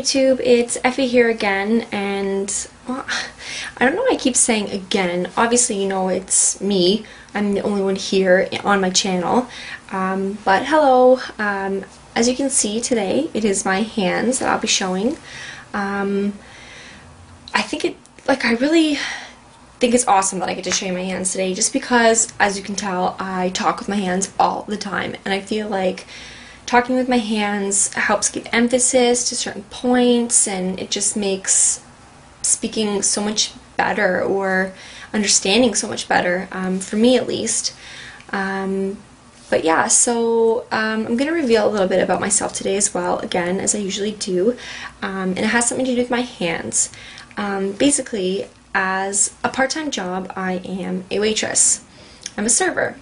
YouTube, it's Effie here again, and well, I don't know why I keep saying again. Obviously, you know it's me. I'm the only one here on my channel. But hello, as you can see today, it is my hands that I'll be showing. I really think it's awesome that I get to show you my hands today, just because, as you can tell, I talk with my hands all the time, and I feel like talking with my hands helps give emphasis to certain points, and it just makes speaking so much better, or understanding so much better, for me at least. But yeah, so I'm going to reveal a little bit about myself today as well, again, as I usually do, and it has something to do with my hands. Basically, as a part-time job, I am a waitress. I'm a server.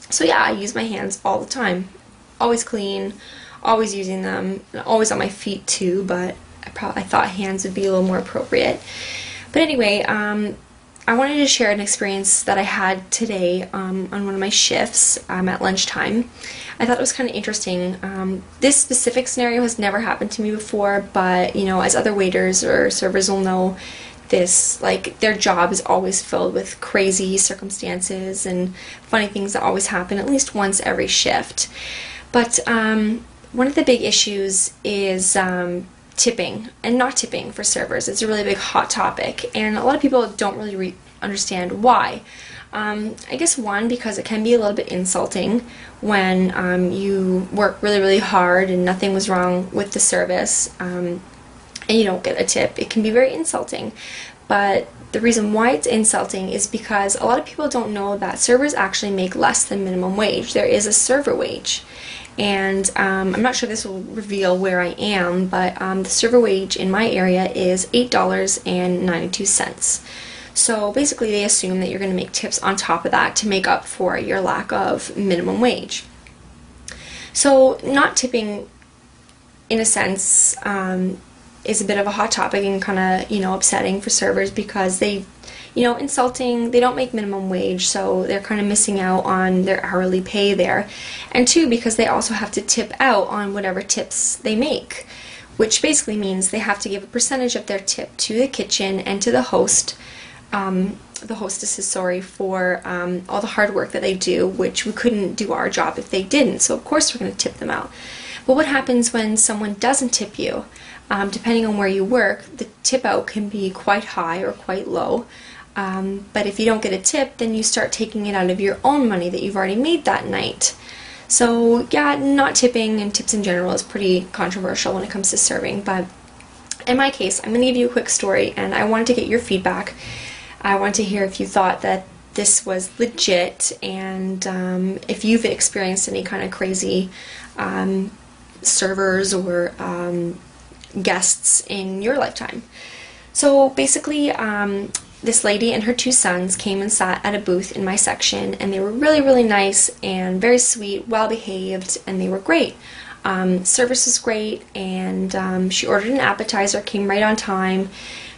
So yeah, I use my hands all the time. Always clean, always using them, always on my feet too, but I thought hands would be a little more appropriate. But anyway, I wanted to share an experience that I had today on one of my shifts at lunchtime. I thought it was kind of interesting. This specific scenario has never happened to me before, but you know, as other waiters or servers will know, their job is always filled with crazy circumstances and funny things that always happen at least once every shift. But one of the big issues is tipping, and not tipping for servers. It's a really big hot topic, and a lot of people don't really understand why. I guess one, because it can be a little bit insulting when you work really hard and nothing was wrong with the service, and you don't get a tip. It can be very insulting. But the reason why it's insulting is because a lot of people don't know that servers actually make less than minimum wage. There is a server wage. And I'm not sure this will reveal where I am, but the server wage in my area is $8.92. So basically they assume that you're going to make tips on top of that to make up for your lack of minimum wage. So not tipping, in a sense, is a bit of a hot topic and kind of, you know, upsetting for servers, because they, you know, insulting, they don't make minimum wage, so they're kind of missing out on their hourly pay there. And two, because they also have to tip out on whatever tips they make, which basically means they have to give a percentage of their tip to the kitchen and to the host, the hostesses, sorry, for all the hard work that they do, which we couldn't do our job if they didn't, so of course we're going to tip them out. But what happens when someone doesn't tip you? Depending on where you work, the tip out can be quite high or quite low. But if you don't get a tip, then you start taking it out of your own money that you've already made that night. So yeah, not tipping and tips in general is pretty controversial when it comes to serving. But in my case, I'm going to give you a quick story, and I wanted to get your feedback. I wanted to hear if you thought that this was legit, and if you've experienced any kind of crazy servers or guests in your lifetime. So basically, this lady and her two sons came and sat at a booth in my section, and they were really nice and very sweet, well behaved, and they were great. Service was great, and she ordered an appetizer, came right on time.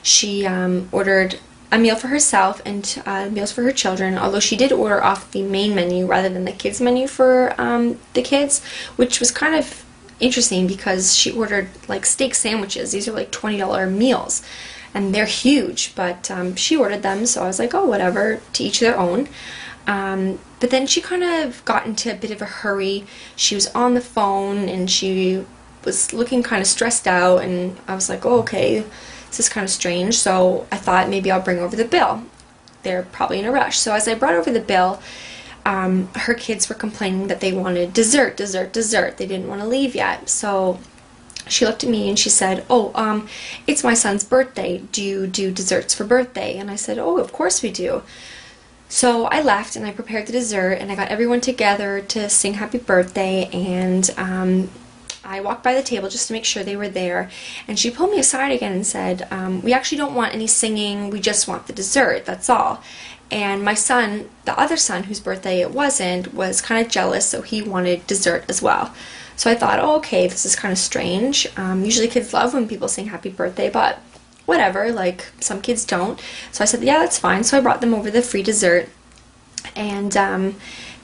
She ordered a meal for herself and meals for her children, although she did order off the main menu rather than the kids menu for the kids, which was kind of interesting because she ordered like steak sandwiches. These are like $20 meals, and they're huge, but she ordered them, so I was like, oh, whatever, to each their own. But then she kind of got into a bit of a hurry. She was on the phone, and she was looking kind of stressed out, and I was like, oh, okay, this is kind of strange, so I thought maybe I'll bring over the bill. They're probably in a rush. So as I brought over the bill, her kids were complaining that they wanted dessert. They didn't want to leave yet. So she looked at me and she said, oh, it's my son's birthday. Do you do desserts for birthday? And I said, oh, of course we do. So I left and I prepared the dessert, and I got everyone together to sing happy birthday, and I walked by the table just to make sure they were there, and she pulled me aside again and said, we actually don't want any singing, we just want the dessert, that's all. And my son, the other son whose birthday it wasn't, was kind of jealous, so he wanted dessert as well. So I thought, oh, okay, this is kind of strange. Usually kids love when people sing happy birthday, but whatever, like, some kids don't. So I said, yeah, that's fine. So I brought them over the free dessert, and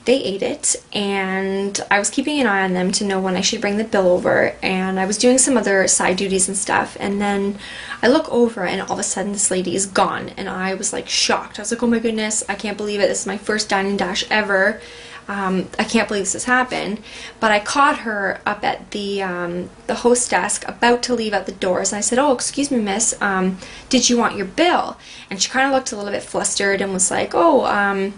they ate it, and I was keeping an eye on them to know when I should bring the bill over, and I was doing some other side duties and stuff, and then I look over and all of a sudden this lady is gone, and I was like shocked. I was like, oh my goodness, I can't believe it. This is my first Dine and Dash ever. I can't believe this has happened. But I caught her up at the host desk about to leave out the doors, and I said, oh, excuse me, miss, did you want your bill? And she kind of looked a little bit flustered and was like, oh,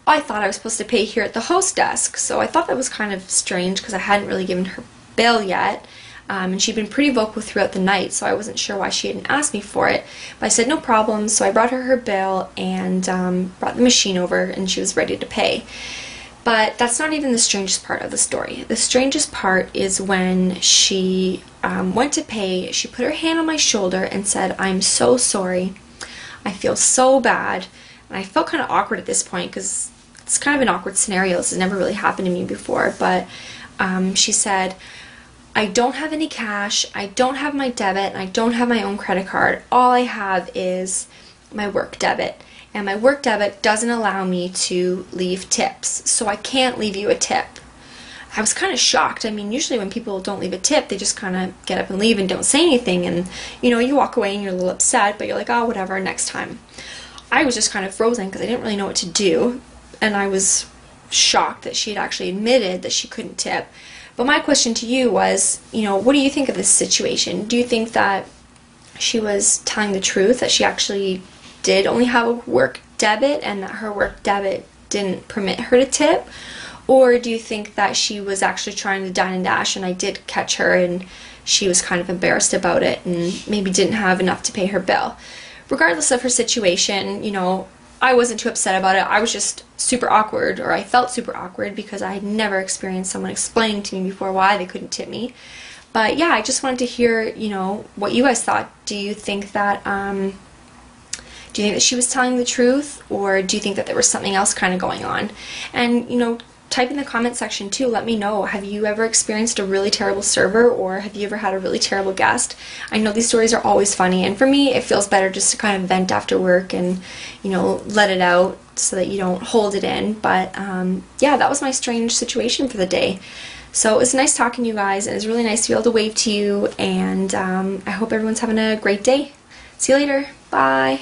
I thought I was supposed to pay here at the host desk. So I thought that was kind of strange because I hadn't really given her bill yet. And she'd been pretty vocal throughout the night, so I wasn't sure why she hadn't asked me for it. But I said no problem, so I brought her her bill and brought the machine over, and she was ready to pay. But that's not even the strangest part of the story. The strangest part is when she went to pay, she put her hand on my shoulder and said, I'm so sorry. I feel so bad. And I felt kind of awkward at this point because it's kind of an awkward scenario. This has never really happened to me before. But she said, I don't have any cash, I don't have my debit, and I don't have my own credit card. All I have is my work debit. And my work debit doesn't allow me to leave tips, so I can't leave you a tip. I was kind of shocked. I mean, usually when people don't leave a tip, they just kind of get up and leave and don't say anything. And, you know, you walk away and you're a little upset, but you're like, oh, whatever, next time. I was just kind of frozen because I didn't really know what to do. And I was shocked that she had actually admitted that she couldn't tip. But my question to you was, you know, what do you think of this situation? Do you think that she was telling the truth, that she actually did only have a work debit and that her work debit didn't permit her to tip? Or do you think that she was actually trying to dine and dash and I did catch her and she was kind of embarrassed about it and maybe didn't have enough to pay her bill? Regardless of her situation, you know, I wasn't too upset about it. I was just super awkward, or I felt super awkward because I had never experienced someone explaining to me before why they couldn't tip me. But yeah, I just wanted to hear, you know, what you guys thought. Do you think that she was telling the truth, or do you think that there was something else kind of going on? And, you know, type in the comment section too. Let me know. Have you ever experienced a really terrible server, or have you ever had a really terrible guest? I know these stories are always funny, and for me it feels better just to kind of vent after work and, you know, let it out so that you don't hold it in. But yeah, that was my strange situation for the day. So it was nice talking to you guys, and it was really nice to be able to wave to you, and I hope everyone's having a great day. See you later. Bye.